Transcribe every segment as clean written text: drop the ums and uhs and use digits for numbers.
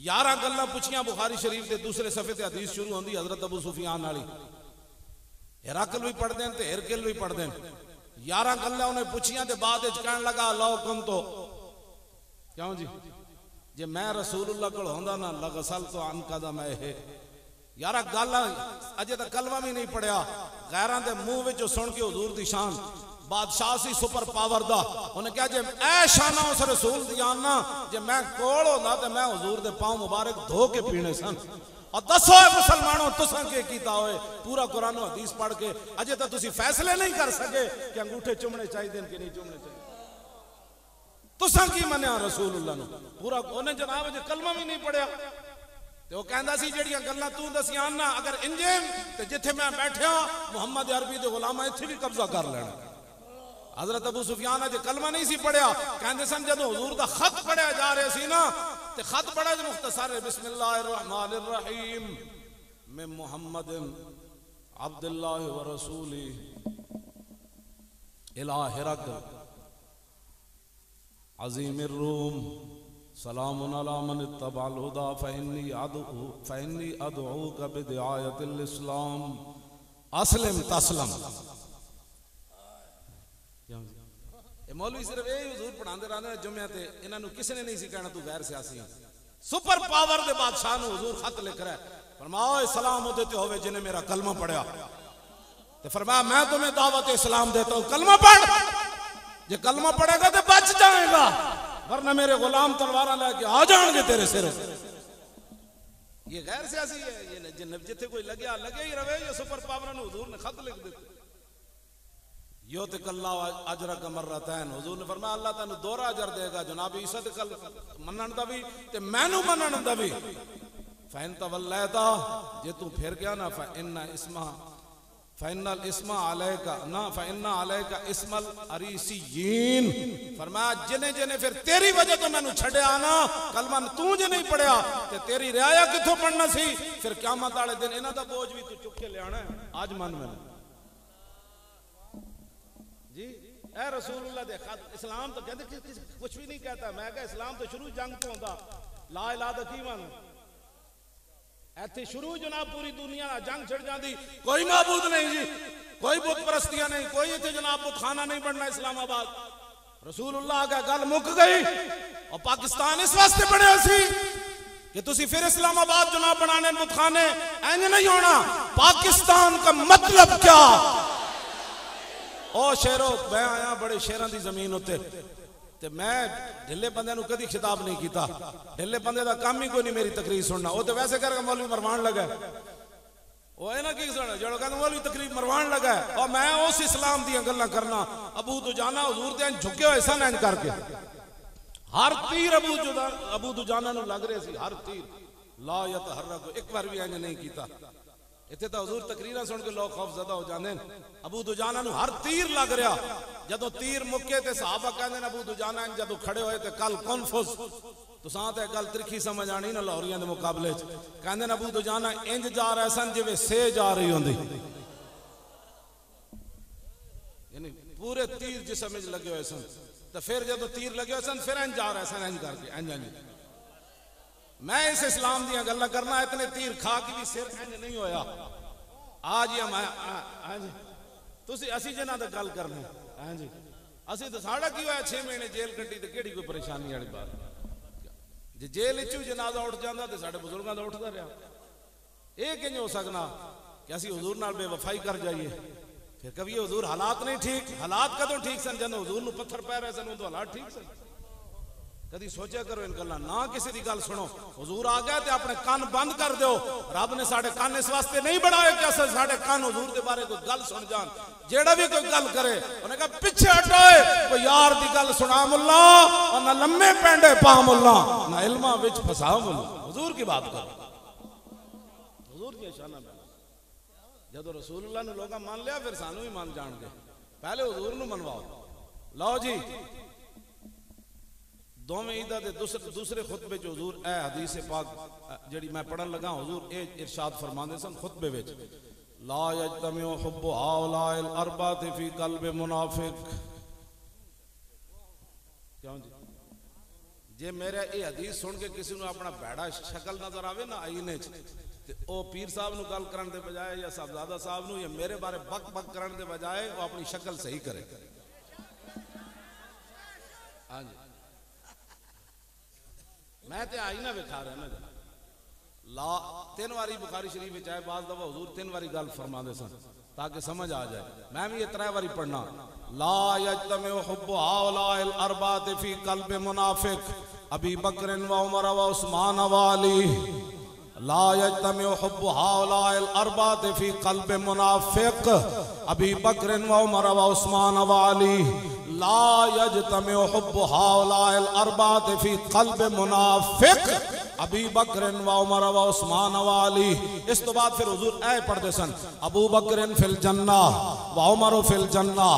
11 گلاں پوچھیاں بخاری شریف دے دوسرے صفحے تے حدیث شروع ہوندی حضرت ابو سفیان والی، ہرقل بھی پڑھ دین تے ہرقل بھی پڑھ دین، 11 گلاں انہیں پوچھیاں تے بعد وچ کہن لگا لو کن تو کیوں جی جے میں رسول اللہ کول ہوندا نا لغسلت عن قدم ہے یارا گل اجے تک کلمہ بھی نہیں پڑھیا، غیراں دے منہ وچوں سن کے حضور دی شان بادشاہ سی سپر پاور دا، انہیں کہا جے اے شانہ اس رسول دی آنا جے میں کوڑ ہوندا تے میں حضور دے پاؤں مبارک دھو کے پینے سن۔ اور دسو اے مسلمانوں تساں کے کیتا ہوئے پورا قرآن و حدیث پڑھ کے اجے تک تسی فیصلے نہیں کر سکے کہ انگوٹھے چومنے چاہیے دیں کہ نہیں چومنے چاہیے، تساں کی منیا رسول اللہ نے پورا انہیں جناب جے کلمہ بھی نہیں پڑھیا تو وہ کہندا سی جڑیاں گلاں تو دسیاں نا اگر انجین تے جتھے میں بیٹھیا محمد عربی دے غلاماں ایتھے بھی قبضہ کر لینا۔ حضرت ابو سفیان نے کلمہ نہیں سی پڑھیا، کہندے سن جدوں حضور دا خط پڑھیا جا رہے سی نا تے خط پڑھا جو مختصر ہے بسم اللہ الرحمن الرحیم میں محمد عبداللہ ورسولی الہ ہرقل عظیم الروم سلام علی من اتبع الہدی فإنی ادعوک بدعایت الاسلام اسلم تسلم۔ مولوی صرف یہ حضور پڑھان دے رہنے جمعہ تے انہاں نو کسی نے نہیں سی کہنا تو غیر سیاسی ہیں، سپر پاور دے بادشاہ نو حضور خط لکھ رہا ہے، فرماؤ سلام دیتے ہوئے جنہیں میرا کلمہ پڑھیا، تے فرمایا میں تمہیں دعوت اسلام دیتا ہوں کلمہ پڑھ، جے کلمہ پڑھے گا تے بچ جائے گا ورنہ میرے غلام تلوارہ لے کے آ جان گے تیرے سر۔ یہ غیر سیاسی ہے، یہ جتھے کوئی لگیا لگے ہی روے، یہ سپر پاور نو حضور نے خط لکھ دیتے یوتک اللہ اجرک مرتین، حضور نے فرمایا اللہ تعالیٰ دورہ اجر دے گا جناب عیسیٰ دے کل منن دا بھی تے مینوں منن دا بھی۔ فَإِن تَوَلَّيْتَ جے تو پھر گیا نا فَإِنَّ الْإِسْمَ عَلَيْكَ نا فَإِنَّ عَلَيْكَ اسْمَ الْأَرِيسِيِّينَ، فرمایا جنہیں پھر تیری وجہ تو میں نے چھڑے آنا کلمہ تو جے نہیں پڑھیا تے تیری رعایا کتھوں پڑھنا سی، پھر قیامت والے دن انہاں دا بوجھ بھی تو چک کے لے آنا ہے۔ آج من میں جی اے رسول اللہ دے خط اسلام تو کہتے کچھ بھی نہیں کہتا، میں کہا اسلام تو شروع جنگ تو ہوندہ لا الہ دا کی مانو ایتھے شروع جناب پوری دنیا جنگ چھڑ جاندی، کوئی معبود نہیں جی، کوئی بت پرستیاں نہیں، کوئی ایتھے جناب بت خانہ نہیں بننا اسلام آباد۔ رسول اللہ کا گل مک گئی اور پاکستان اس واسطے بڑھے سی کہ تسی پھر اسلام آباد جناب بنانے بت خانے اینج نہیں ہونا۔ پاکستان کا مطلب کیا؟ او شیرو میں آیا بڑے شیران دی زمین ہوتے تے میں ڈھلے بندے نو کدی خطاب نہیں کیتا، ڈھلے بندے دا کام ہی کوئی نہیں میری تقریر سننا، وہ تو ویسے کر کے مولوی مروان لگا ہے، وہ ہے نا کی سننا جڑو کہتا مولوی تقریر مروان لگا ہے، اور میں اس اسلام دیا گلہ کرنا ابو دجانہ حضور دے جھکے ہوئے سن این کر کے ہر تیر ابو دجانہ نو لگ رہے سی، ہر تیر لا یتحرک ایک بار بھی این نہیں کیتا۔ اتنے تو حضور تقریرہ سن کے لوگ خوف زدہ ہو جاندے ہیں، ابو دجانہ نو ہر تیر لگ رہا، جدو تیر مکے تے صحابہ کہندے ہیں ابو دجانہ جدو کھڑے ہوئے تے کل کنفس تو ساتھ ہے گل ترکھی سمجھ آنی نا لاہوریاں دے مقابلے کہندے ہیں ابو دجانہ انج جا رہے سن جویں سے جا رہی ہوندی، یعنی پورے تیر جسم وچ لگے ہوئے سن، تو پھر جدو تیر لگے ہوئے سن پھر انج جا رہے سن انج کر کے انج انج۔ میں اس اسلام دیا گلہ کرنا اتنے تیر کھا کی بھی سر انج نہیں ہویا۔ آج یہ ہمیں تسی اسی جنہ دا گل کرنے ہاں جی اسی تو ساڑھا کی ہویا 6 مہینے جیل کٹی تو کیڑی کوئی پریشانی والی بات جی جیل وچوں جنازہ اٹھ جاندا تے ساڈے بزرگاں دا اٹھدا رہیا، یہ کیوں ہو سکنا کہ اسی حضور نال بے وفائی کر جائیے؟ پھر کبھی حضور حالات نہیں ٹھیک، حالات کدوں ٹھیک سن جنوں حضور نو پتھر پے رہے سن تو حالات ٹھیک سن؟ کدی سوچیا کرو ان گلاں نہ کسی دی گل سنو، حضور آ گیا تے اپنے کان بند کر دیو، رب نے ساڈے کان اس واسطے نہیں بنائے کہ اساں ساڈے کان حضور دے بارے کوئی گل سن جان، جیڑا بھی کوئی گل کرے انہیں کہا پیچھے ہٹائے، کوئی یار دی گل سنا ملا اور نہ لمے پینڈے پا ملا نہ علماں وچ پھسا ملا، حضور کی بات کرو، حضور کی شانہ میں جدو رسول اللہ نے لوگاں مان لیا پھر سانو ہی مان جان گے، پہلے حضور نو منواؤ۔ لو جی دوویں عیدہ دے دوسرے خطبے جو حضور اے حدیث پاک جڑی میں پڑھن لگا حضور اے ارشاد فرماندے سن خطبے وچ لا یجتمع حب هؤلاء الاربعۃ فی قلب منافق، کیوں جی جے میرے یہ حدیث سن کے کسی نے اپنا بیڑا شکل نظر آوے نا آئینے او پیر صاحب نو گل کرن دے بجائے یا صاحبزادہ صاحب نو یا میرے بارے بک بک کرن دے بجائے وہ اپنی شکل صحیح کرے. ہاں جی میں تے آئینہ بکھا رہا نا لا 3 واری بخاری شریف میں چاہے بعض دفعہ حضور 3 واری گل فرما دے سن تاکہ سمجھ آ جائے. میں بھی یہ 3 واری پڑھنا. لا یجتمع حب هؤلاء الاربعة فی قلب منافق ابی بکر و عمر و عثمان و علی. لا یجتمع حب هؤلاء الاربعة فی قلب منافق ابی بکر و عمر و عثمان و علی. لا یجتمع حب هؤلاء الاربعة فی قلب منافق ابی بکر و عمر و عثمان و علی. اس تو بعد پھر حضور اے پڑھتے سن ابو بکر فی الجنہ و عمر فی الجنہ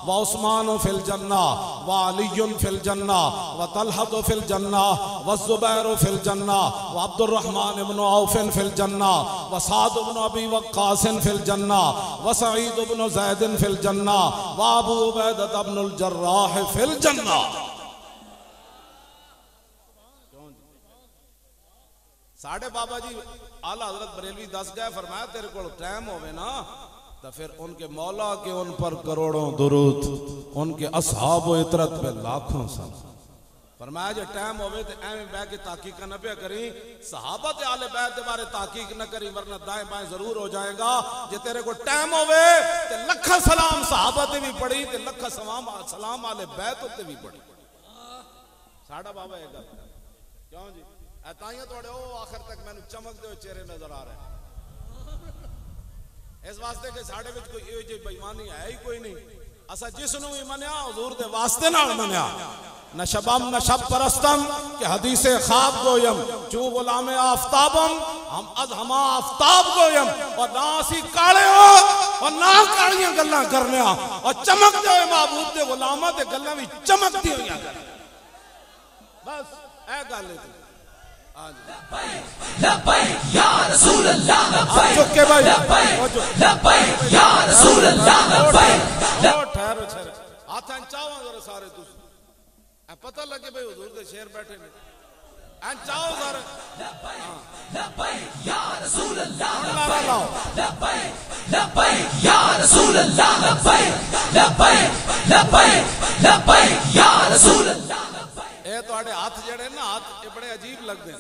و عثمان فی الجنہ و علی فی الجنہ و طلحہ فی الجنہ و الزبیر فی الجنہ و عبد الرحمن بن عوف فی الجنہ و سعد بن ابی وقاص فی الجنہ و سعید بن زید فی الجنہ و ابو عبیدہ بن الجراح فی الجنہ. ساڑھے بابا جی اعلیٰ حضرت بریلوی دس گئے فرمایا تیرے کو ٹائم ہوئے نا تو پھر ان کے مولا کے ان پر کروڑوں درود ان کے اصحاب و اطرت پہ لاکھوں سن. فرمایا جو ٹائم ہوئے تو ایم بے کے تحقیق نہ پہ کریں صحابہ تے آل بیت دے بارے تحقیق نہ کریں ورنہ دائیں بائیں ضرور ہو جائے گا. جے تیرے کو ٹائم ہوئے تو لکھا سلام صحابہ تے بھی پڑھی تو لکھا سلام آل بیت تے بھی پڑھی. ساڑھا بابا ایک گا کیوں جی تائیاں توڑے او آخر تک میں نے چمک دے ہوئے چہرے نظر آ رہے ہیں. اس واسطے کہ ساڑھے وچ کوئی یہ بیمانی ہے ہی کوئی نہیں. اسا جس نو ہی منیا حضور دے واسطے نہ منیا نہ شبم نہ شب پرستم کہ حدیث خواب گویم چو غلام آفتابم ہم از ہما آفتاب گویم اور نہ اسی کاڑے ہو اور نہ کاڑیاں گلاں کرنے اور چمک دے ہوئے محبوب دے غلامہ دے گلاں بھی چمک دی ہوئی کرنے. بس اے گل ہے. لبیک یا رسول اللہ لبیک لبیک لبیک یا رسول اللہ لبیک. ٹھہرو ٹھہرو ہاتھ انچاؤ ذرا سارے دوسرے پتہ لگے بھئی حضور کے شیر بیٹھے میں انچاؤ ذرا. لبیک یا رسول اللہ لبیک لبیک یا رسول اللہ لبیک لبیک لبیک لبیک یا رسول اللہ. اے تو آڑے ہاتھ جڑے نا ہاتھ یہ بڑے عجیب لگ دیں.